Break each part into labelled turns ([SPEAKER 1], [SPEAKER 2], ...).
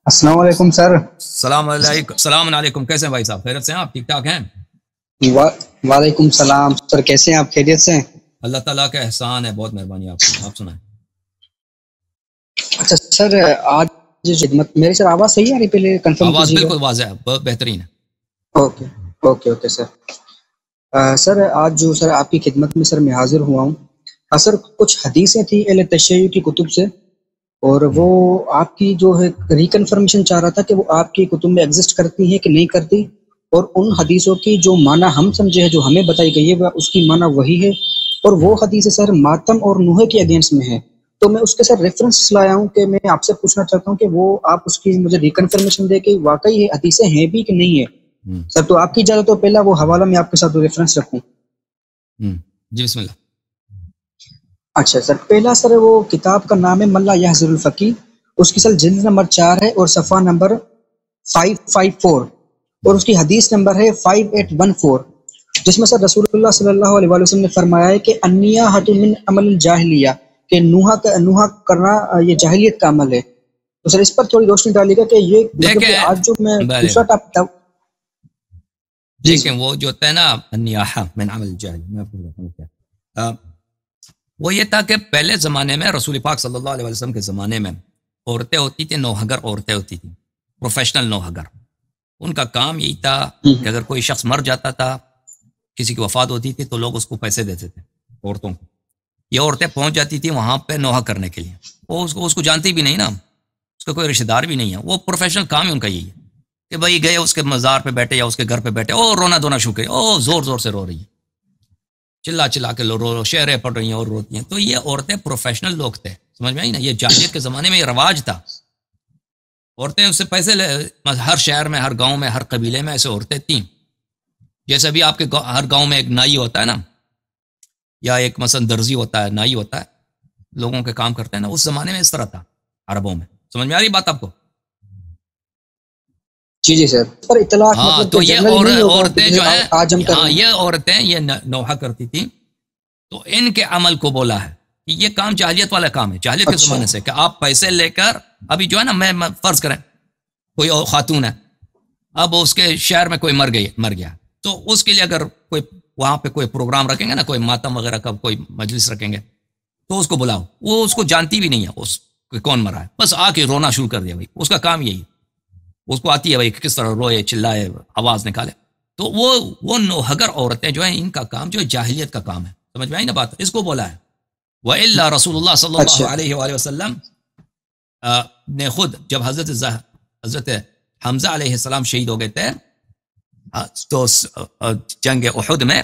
[SPEAKER 1] السلام علیکم سر۔
[SPEAKER 2] السلام علیکم کیسے ہیں بھائی صاحب؟ خیریت سے ہیں آپ؟ ٹھیک ٹھاک ہیں؟
[SPEAKER 1] وعلیکم السلام سر، کیسے ہیں آپ؟ خیریت سے ہیں؟
[SPEAKER 2] اللہ تعالیٰ کا احسان ہے، بہت مہربانی آپ کی۔ آپ سنائیں۔
[SPEAKER 1] اچھا سر، آج جو خدمت میری سر آواز صحیح ہے؟ رہی پہلے کنفرم
[SPEAKER 2] آواز
[SPEAKER 1] کیجیے گا۔
[SPEAKER 2] بالکل واضح ہے، بہت بہترین ہے۔
[SPEAKER 1] Okay okay okay sir. Sir آج جو سر آپ کی خدمت میں سر میں حاضر ہوا ہوں، سر کچھ حدیثیں تھیں اہل تشیع کی کتب سے، اور وہ آپ کی جو ہے ریکنفرمیشن چاہ رہا تھا کہ وہ آپ کی کتب میں ایگزسٹ کرتی ہیں کہ نہیں کرتی، اور ان حدیثوں کی جو معنی ہم سمجھے ہے، جو ہمیں بتائی گئی ہے، وہ اس کی معنی وہی ہے، اور وہ حدیث سر ماتم اور نوحے کے اگینسٹ میں ہے۔ تو میں اس کے سر ریفرنس لایا ہوں کہ میں آپ سے پوچھنا چاہتا ہوں کہ وہ آپ اس کی مجھے ریکنفرمیشن دے کہ واقعی یہ حدیثیں ہیں بھی کہ نہیں ہے سر۔ تو آپ کی اجازت تو پہلا وہ حوالہ میں آپ کے ساتھ ریفرنس رکھوں۔
[SPEAKER 2] جی بسم اللہ۔
[SPEAKER 1] اچھا سر، پہلا سر وہ کتاب کا نام ہے ملا یحذر الفقی، اس کی سر جلد نمبر 4 ہے اور صفحہ نمبر 554، اور اس کی حدیث نمبر ہے 5814، جس میں سر رسول اللہ صلی اللہ علیہ وسلم نے فرمایا ہے کہ النیاحۃ من عمل الجاہلیہ، کہ نوحہ کرنا یہ جاہلیت کا عمل ہے۔ تو سر اس پر تھوڑی روشنی ڈالیے گا کہ یہ مطلب کہ آج جو میں دوسرا ٹاپک
[SPEAKER 2] دیکھیں وہ جو ہوتا ہے نا النیاحہ من عمل الجاہل، میں آپ کو بتاؤں کیا وہ یہ تھا کہ پہلے زمانے میں رسول پاک صلی اللہ علیہ وسلم کے زمانے میں عورتیں ہوتی تھیں، نوحگر عورتیں ہوتی تھیں، پروفیشنل نوحگر۔ ان کا کام یہی تھا کہ اگر کوئی شخص مر جاتا تھا، کسی کی وفات ہوتی تھی، تو لوگ اس کو پیسے دیتے تھے عورتوں کو۔ یہ عورتیں پہنچ جاتی تھیں وہاں پہ نوحہ کرنے کے لیے، وہ اس کو جانتی بھی نہیں نا، اس کا کوئی رشتہ دار بھی نہیں ہے، وہ پروفیشنل کام ہی ان کا یہی ہے کہ بھائی گئے اس کے مزار پہ بیٹھے یا اس کے گھر پہ بیٹھے، او رونا دھونا شروع کرے، او زور زور سے رو رہی ہے، چلا چلا کے رو شعریں پڑھ رہی ہیں اور روتی ہیں۔ تو یہ عورتیں پروفیشنل لوگ تھے، سمجھ میں آئی نا؟ یہ جاہلیت کے زمانے میں یہ رواج تھا، عورتیں اس سے پیسے ہر شہر میں، ہر گاؤں میں، ہر قبیلے میں ایسے عورتیں تھیں۔ جیسے ابھی آپ کے ہر گاؤں میں ایک نائی ہوتا ہے نا، یا ایک مثلا درزی ہوتا ہے، نائی ہوتا ہے، لوگوں کے کام کرتے ہیں نا، اس زمانے میں اس طرح تھا عربوں میں۔ سمجھ میں آ رہی بات آپ کو؟
[SPEAKER 1] جی جی سر، پر اطلاع
[SPEAKER 2] ہاں،
[SPEAKER 1] مطلب
[SPEAKER 2] تو
[SPEAKER 1] کہ
[SPEAKER 2] یہ
[SPEAKER 1] جنرلی نہیں ہوگا کہ
[SPEAKER 2] عورتیں
[SPEAKER 1] جیسے
[SPEAKER 2] جو ہیں،
[SPEAKER 1] آج ہم کر
[SPEAKER 2] ہاں
[SPEAKER 1] رہے ہیں۔
[SPEAKER 2] یہ عورتیں یہ نوحہ کرتی تھیں، تو ان کے عمل کو بولا ہے کہ یہ کام جاہلیت والا کام ہے، جاہلیت کے
[SPEAKER 1] اچھا
[SPEAKER 2] زمانے سے، کہ آپ پیسے لے کر، ابھی جو ہے نا، میں فرض کریں کوئی خاتون ہے، اب اس کے شہر میں کوئی مر گیا، تو اس کے لیے اگر کوئی وہاں پہ کوئی پروگرام رکھیں گے نا، کوئی ماتم وغیرہ کا کوئی مجلس رکھیں گے، تو اس کو بلاؤ، وہ اس کو جانتی بھی نہیں ہے اس کون مرا ہے، بس آ کے رونا شروع کر دیا، بھائی اس کا کام یہی، اس کو آتی ہے بھائی کس طرح روئے، چلائے، آواز نکالے۔ تو وہ نوحگر عورتیں جو ہیں، ان کا کام جو ہے جاہلیت کا کام ہے، سمجھ میں آئی نا بات؟ اس کو بولا ہے۔ وَإِلَّا رسول اللہ صلی اللہ
[SPEAKER 1] اچھا
[SPEAKER 2] علیہ وآلہ وسلم نے خود جب حضرت حمزہ علیہ السلام شہید ہو گئے تھے، تو جنگ احد میں،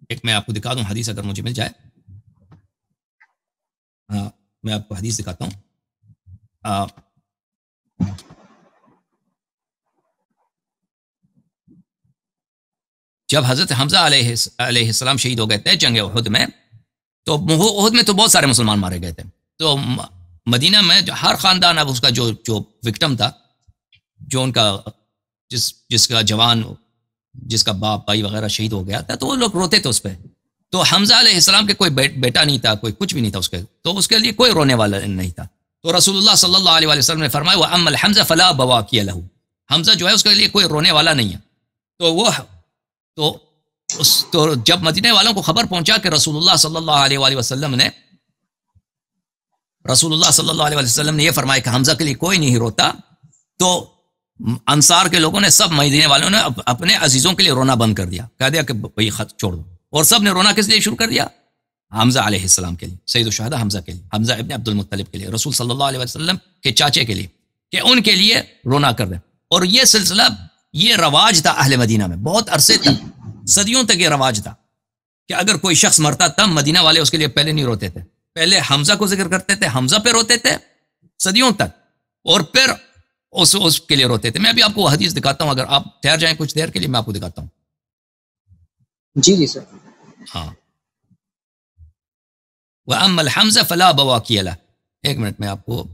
[SPEAKER 2] ایک میں آپ کو دکھا دوں حدیث اگر مجھے مل جائے، میں آپ کو حدیث دکھاتا ہوں۔ جب حضرت حمزہ علیہ السلام شہید ہو گئے تھے جنگ احد میں، تو احد میں تو بہت سارے مسلمان مارے گئے تھے، تو مدینہ میں ہر خاندان، اب اس کا جو وکٹم تھا، جو ان کا جس کا جوان، جس کا باپ بھائی وغیرہ شہید ہو گیا تھا، تو وہ لوگ روتے تھے اس پہ۔ تو حمزہ علیہ السلام کے کوئی بیٹا نہیں تھا، کوئی کچھ بھی نہیں تھا اس کے، تو اس کے لیے کوئی رونے والا نہیں تھا۔ تو رسول اللہ صلی اللہ علیہ وسلم نے فرمایا وَأَمَّا الْحَمْزَةُ فَلَا بَوَاكِيَ لَهُ، حمزہ جو ہے اس کے لیے کوئی رونے والا نہیں ہے۔ تو وہ تو جب مدینے والوں کو خبر پہنچا کہ رسول اللہ صلی اللہ علیہ وآلہ وسلم نے یہ فرمایا کہ حمزہ کے لیے کوئی نہیں روتا، تو انصار کے لوگوں نے، سب مدینے والوں نے اپنے عزیزوں کے لیے رونا بند کر دیا، کہہ دیا کہ بھئی خط چھوڑ دو، اور سب نے رونا کس لیے شروع کر دیا؟ حمزہ علیہ السلام کے لیے، سید الشہداء حمزہ کے لیے، حمزہ ابن عبد المطلب کے لیے، رسول صلی اللہ علیہ وسلم کے چاچے کے لیے، کہ ان کے لیے رونا کر دیں۔ اور یہ سلسلہ، یہ رواج تھا اہل مدینہ میں بہت عرصے تک، صدیوں تک یہ رواج تھا کہ اگر کوئی شخص مرتا تب مدینہ والے اس کے لیے پہلے نہیں روتے تھے، پہلے حمزہ کو ذکر کرتے تھے، حمزہ پہ روتے تھے صدیوں تک، اور پھر اس کے لیے روتے تھے۔ میں ابھی آپ کو وہ حدیث دکھاتا ہوں، اگر آپ ٹھہر جائیں کچھ دیر کے لیے، میں آپ کو دکھاتا ہوں۔
[SPEAKER 1] جی جی سر۔
[SPEAKER 2] ہاں، وَأَمَّا الْحَمْزَةُ فَلَا بَوَاكِيَ لَهُ، ایک منٹ میں آپ کو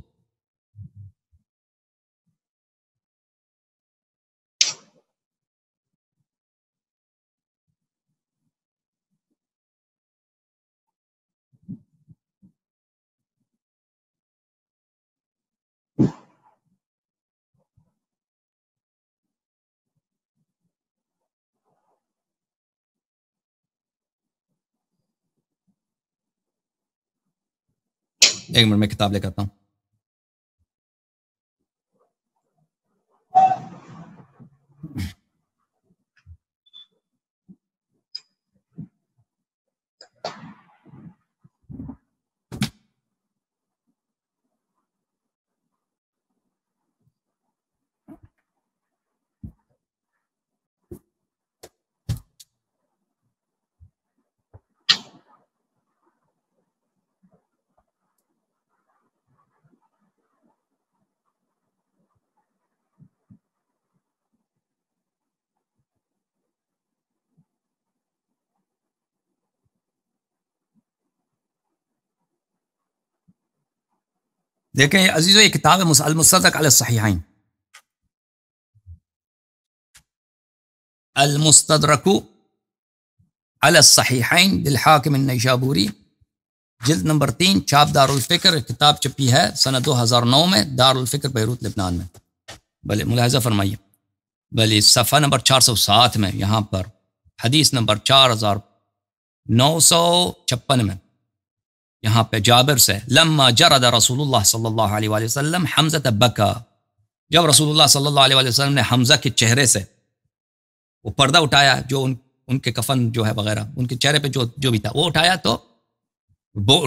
[SPEAKER 2] ایک منٹ میں کتاب لے کے آتا ہوں. دیکھیں عزیزو، یہ کتاب ہے المستدرک علی الصحیحین، المستدرک علی الصحیحین للحاکم النیشابوری، جلد نمبر 3، چھاپ دار الفکر، کتاب چھپی ہے سنہ 2009 میں، دار الفکر بیروت لبنان میں. بھلے ملاحظہ فرمائیے، بھلے صفحہ نمبر 407 میں، یہاں پر حدیث نمبر 4956 میں، یہاں پہ جابر سے، لما جرد رسول اللہ صلی اللہ علیہ وآلہ وسلم حمزہ بکا، جب رسول اللہ صلی اللہ علیہ وآلہ وسلم نے حمزہ کے چہرے سے وہ پردہ اٹھایا، جو ان کے کفن جو ہے وغیرہ، ان کے چہرے پہ جو بھی تھا وہ اٹھایا تو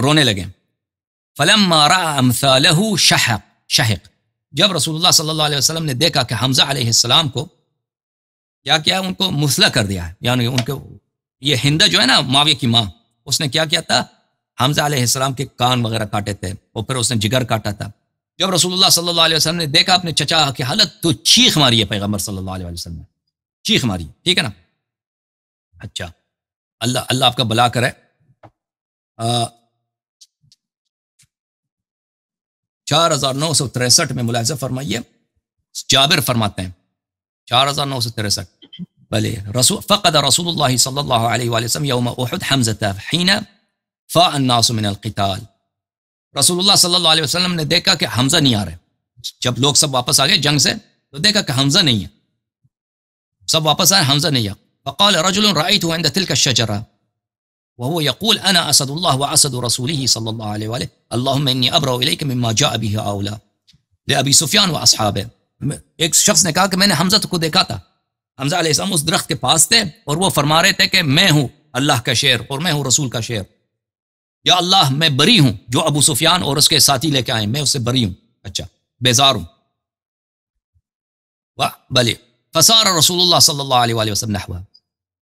[SPEAKER 2] رونے لگے. فلما رأى امثالہ شہق، جب رسول اللہ صلی اللہ علیہ وسلم نے دیکھا کہ حمزہ علیہ السلام کو کیا ان کو مسلح کر دیا ہے، یعنی ان کو یہ ہندہ جو ہے نا معاویہ کی ماں، اس نے کیا تھا، حمزہ علیہ السلام کے کان وغیرہ کاٹے تھے، اور پھر اس نے جگر کاٹا تھا. جب رسول اللہ صلی اللہ علیہ وسلم نے دیکھا اپنے چچا کی حالت تو چیخ ماری ہے پیغمبر صلی اللہ علیہ وسلم نے، چیخ ماری، ٹھیک ہے نا. اچھا، اللہ آپ کا بھلا کرے. 4963 میں ملاحظہ فرمائیے، جابر فرماتے ہیں 4963، بلے فقد رسول اللہ صلی اللہ علیہ وآلہ وسلم یوم احد حمزہ حین فاء الناس من القتال. رسول اللہ صلی اللہ علیہ وسلم نے دیکھا کہ حمزہ نہیں آ رہے، جب لوگ سب واپس آ گئے جنگ سے تو دیکھا کہ حمزہ نہیں ہے، سب واپس آئے، حمزہ نہیں ہے. فقال رجل رأيته عند تلك الشجرة وهو يقول انا اسد الله واسد رسوله صلى الله عليه وآله اللهم اني ابرأ اليك مما جاء به هؤلاء لأبي سفیان واصحابه. ایک شخص نے کہا کہ میں نے حمزہ کو دیکھا تھا، حمزہ علیہ السلام اس درخت کے پاس تھے اور وہ فرما رہے تھے کہ میں ہوں اللہ کا شیر اور میں ہوں رسول کا شیر، یا اللہ میں بری ہوں جو ابو سفیان اور اس کے ساتھی لے کے آئے، میں اس سے بری ہوں، اچھا بیزار ہوں. بلے فصار رسول اللہ صلی اللہ علیہ وآلہ وسلم نحوہ،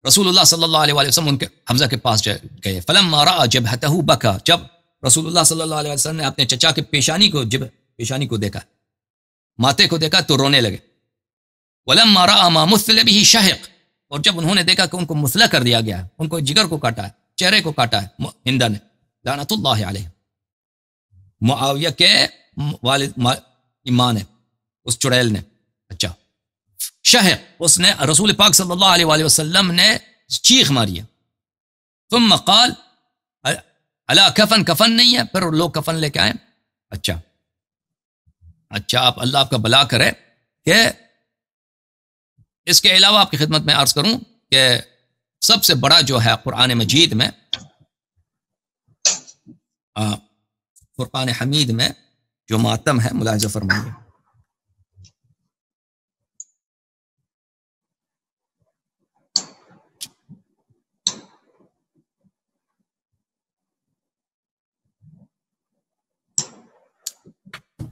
[SPEAKER 2] رسول اللہ صلی اللہ علیہ وآلہ وسلم ان کے حمزہ کے پاس گئے. فلما رأى جبهته بکا، جب رسول اللہ صلی اللہ علیہ وسلم نے اپنے چچا کے پیشانی کو دیکھا، ماتھے کو دیکھا تو رونے لگے. ولما رأى ما مثل به شہق، اور جب انہوں نے دیکھا کہ ان کو مثلہ کر دیا گیا ہے، ان کو جگر کو کاٹا ہے، چہرے کو کاٹا ہے ہندہ نے، لعنت اللہ علیہ، معاویہ کے والد ایمان ہے اس چڑیل نے. اچھا شہق، اس نے رسول پاک صلی اللہ علیہ وآلہ وسلم نے چیخ ماری ہے. ثم قال الا کفن، کفن نہیں ہے، پھر لوگ کفن لے کے آئے. اچھا آپ اللہ آپ کا بھلا کرے کہ اس کے علاوہ آپ کی خدمت میں عرض کروں کہ سب سے بڑا جو ہے قرآن مجید میں، فرقان حمید میں جو ماتم ہے، ملاحظہ فرمائیے،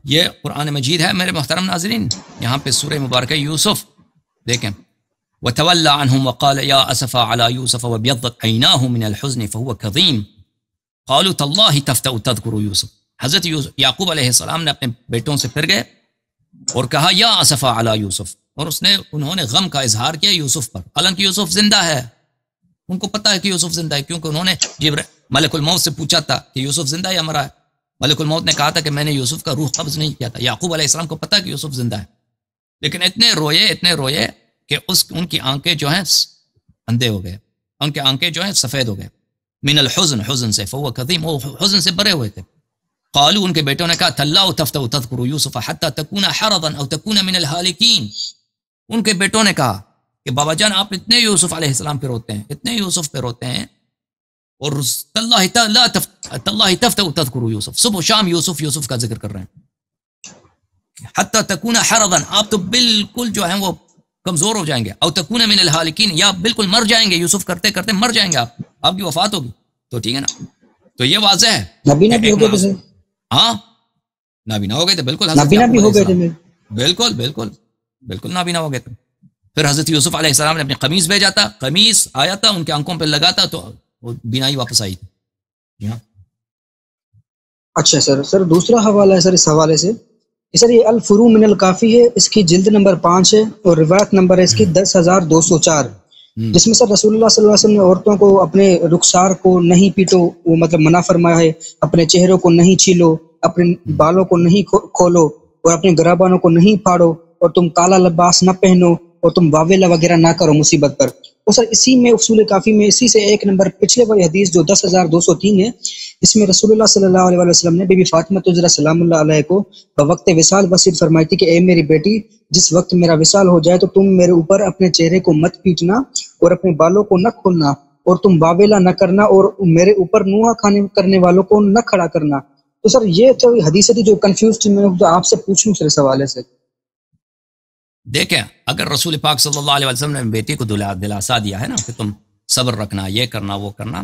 [SPEAKER 2] یہ قرآن مجید ہے میرے محترم ناظرین. یہاں پہ سورہ مبارکہ یوسف دیکھیں، وَتَوَلَّى عَنْهُمْ وَقَالَ يَا أَسَفَا عَلَى يُوسُفَ وَابْيَضَّتْ عَيْنَاهُ مِنَ الْحُزْنِ فَهُوَ كَظِيمٌ قَالُوا تَاللَّهِ تَفْتَأُ تَذْكُرُ يُوسُف. حضرت یعقوب علیہ السلام نے اپنے بیٹوں سے پھر گئے اور کہا یا اسفا علی یوسف، اور انہوں نے غم کا اظہار کیا یوسف پر، حالانکہ یوسف زندہ ہے، ان کو پتہ ہے کہ یوسف زندہ ہے، کیونکہ انہوں نے ملک الموت سے پوچھا تھا کہ یوسف زندہ ہے یا مرا ہے. ملک الموت نے کہا تھا کہ میں نے یوسف کا روح قبض نہیں کیا تھا. یعقوب علیہ السلام کو پتہ ہے کہ یوسف زندہ ہے، لیکن اتنے روئے کہ ان کی آنکھیں جو ہیں اندھے ہو گئے، ان کے آنکھیں جو ہیں سفید ہو گئے. من الحزن، حزن سے، فهو كظيم، وہ حزن سے بھرے ہوئے تھے. قالوا، ان کے بیٹوں نے کہا تاللہ تفتأ تذکر یوسف حتی تکون حرضا او تکون من الہالکین. ان کے بیٹوں نے کہا کہ بابا جان آپ اتنے یوسف علیہ السلام پہ روتے ہیں، اتنے یوسف پہ روتے ہیں، اور تاللہ تفتأ تذکر یوسف، صبح و شام یوسف کا ذکر کر رہے ہیں. حتی تکون حرضا، آپ تو بالکل جو ہیں وہ کمزور ہو جائیں گے، او تکون من الہالکین، یا بالکل مر جائیں گے، یوسف کرتے کرتے مر جائیں گے آپ کی وفات ہوگی. تو ٹھیک ہے نا، تو یہ واضح ہے.
[SPEAKER 1] نبینا بھی ہو گئے تھے.
[SPEAKER 2] ہاں نابینا ہو گئے تھے، بالکل
[SPEAKER 1] نبینا بھی ہو گئے تھے،
[SPEAKER 2] بالکل نابینا ہو گئے تھے. پھر حضرت یوسف علیہ السلام نے اپنی قمیص بھیجا تھا، قمیص آیا تھا ان کے آنکھوں پہ لگا تھا تو وہ بینائی واپس آئی تھی. جی ہاں.
[SPEAKER 1] اچھا سر دوسرا حوالہ ہے سر اس حوالے سے. سر یہ الفروع من الکافی ہے، اس کی جلد نمبر 5 ہے، اور روایت نمبر ہے اس کی 10,204، جس میں سر رسول اللہ صلی اللہ علیہ وسلم نے عورتوں کو اپنے رخسار کو نہیں پیٹو، وہ مطلب منع فرمایا ہے، اپنے چہروں کو نہیں چھیلو، اپنے بالوں کو نہیں کھولو، اور اپنے گرابانوں کو نہیں پھاڑو، اور تم کالا لباس نہ پہنو، اور تم واویلا وغیرہ نہ کرو مصیبت پر. اور سر اسی میں اصول کافی میں اسی سے ایک نمبر پچھلے والی حدیث جو 10,203 ہے، اس میں رسول اللہ صلی اللہ علیہ وسلم نے بی بی فاطمہ الزہرا سلام اللہ علیہ کو بوقت وصال وصیت فرمائی تھی کہ اے میری بیٹی، جس وقت میرا وصال ہو جائے تو تم میرے اوپر اپنے چہرے کو مت پیٹنا، اور اپنے بالوں کو نہ کھولنا، اور تم واویلا نہ کرنا، اور میرے اوپر نوحہ کھانے کرنے والوں کو نہ کھڑا کرنا. تو سر یہ تو حدیث تھی جو کنفیوز تھی، میں آپ سے پوچھ لوں سر اس حوالے سے.
[SPEAKER 2] دیکھیں اگر رسول پاک صلی اللہ علیہ وسلم نے بیٹی کو دلاسا دیا ہے نا کہ تم صبر رکھنا، یہ کرنا وہ کرنا،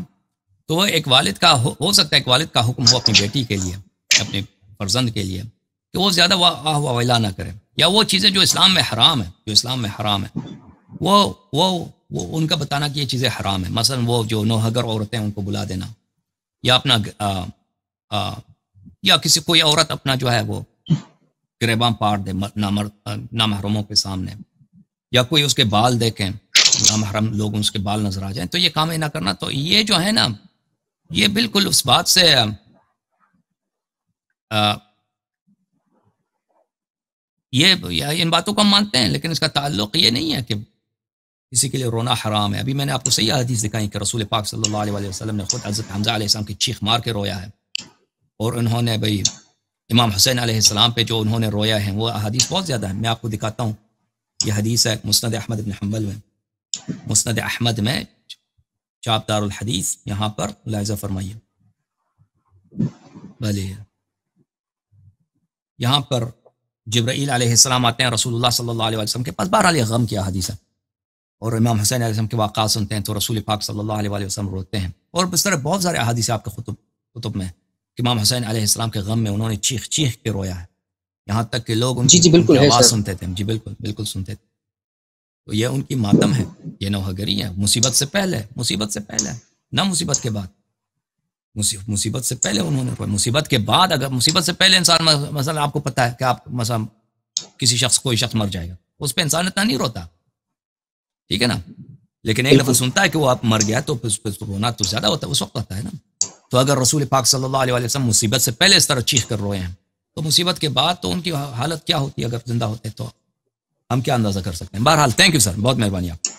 [SPEAKER 2] تو وہ ایک والد کا ہو سکتا ہے ایک والد کا حکم ہو اپنی بیٹی کے لیے، اپنے فرزند کے لیے، کہ وہ زیادہ واویلا نہ کرے، یا وہ چیزیں جو اسلام میں حرام ہے وہ ان کا بتانا کہ یہ چیزیں حرام ہیں. مثلا وہ جو نوحگر عورتیں ان کو بلا دینا، یا اپنا یا کسی کوئی عورت اپنا جو ہے وہ گریباں پاڑ دے نامحرموں کے سامنے، یا کوئی اس کے بال دیکھیں، نامحرم لوگ اس کے بال نظر آ جائیں، تو یہ کام نہ کرنا. تو یہ جو ہے نا، یہ بالکل اس بات سے یہ ان باتوں کو ہم مانتے ہیں، لیکن اس کا تعلق یہ نہیں ہے کہ کسی کے لیے رونا حرام ہے. ابھی میں نے آپ کو صحیح حدیث دکھائی کہ رسول پاک صلی اللہ علیہ وسلم نے خود حضرت حمزہ علیہ السلام کی چیخ مار کے رویا ہے، اور انہوں نے بھائی امام حسین علیہ السلام پہ جو انہوں نے رویا ہے وہ احادیث بہت زیادہ ہیں. میں آپ کو دکھاتا ہوں، یہ حدیث ہے مسند احمد بن حنبل میں، مسند احمد میں چاپ دار الحدیث، یہاں پر ملاحظہ فرمائیے. بھلے یہاں پر جبرائیل علیہ السلام آتے ہیں رسول اللہ صلی اللہ علیہ وسلم کے پاس، بہرحال یہ غم کی حدیث ہے، اور امام حسین علیہ السلام کے واقعات سنتے ہیں تو رسول پاک صلی اللہ علیہ وسلم روتے ہیں. اور اس طرح بہت سارے احادیث آپ کے کتب میں کہ امام حسین علیہ السلام کے غم میں انہوں نے چیخ کے رویا ہے، یہاں تک کہ لوگ ان کی آواز سنتے تھے. جی بالکل سنتے تھے. تو یہ ان کی ماتم ہے، یہ نوحگری ہے، مصیبت سے پہلے نہ مصیبت کے بعد. مصیبت سے پہلے انہوں نے رویا، مصیبت کے بعد، اگر مصیبت سے پہلے انسان مثلا آپ کو پتہ ہے کہ آپ مثلا کوئی شخص مر جائے گا، اس پہ انسان اتنا نہیں روتا، ٹھیک ہے نا، لیکن ایک دفعہ سنتا ہے کہ وہ آپ مر گیا تو رونا تو زیادہ ہوتا ہے، اس وقت ہوتا ہے نا. تو اگر رسول پاک صلی اللہ علیہ وسلم مصیبت سے پہلے اس طرح چیخ کر روئے ہیں، تو مصیبت کے بعد تو ان کی حالت کیا ہوتی ہے؟ اگر زندہ ہوتے تو ہم کیا اندازہ کر سکتے ہیں. بہرحال تھینک یو سر، بہت مہربانی آپ.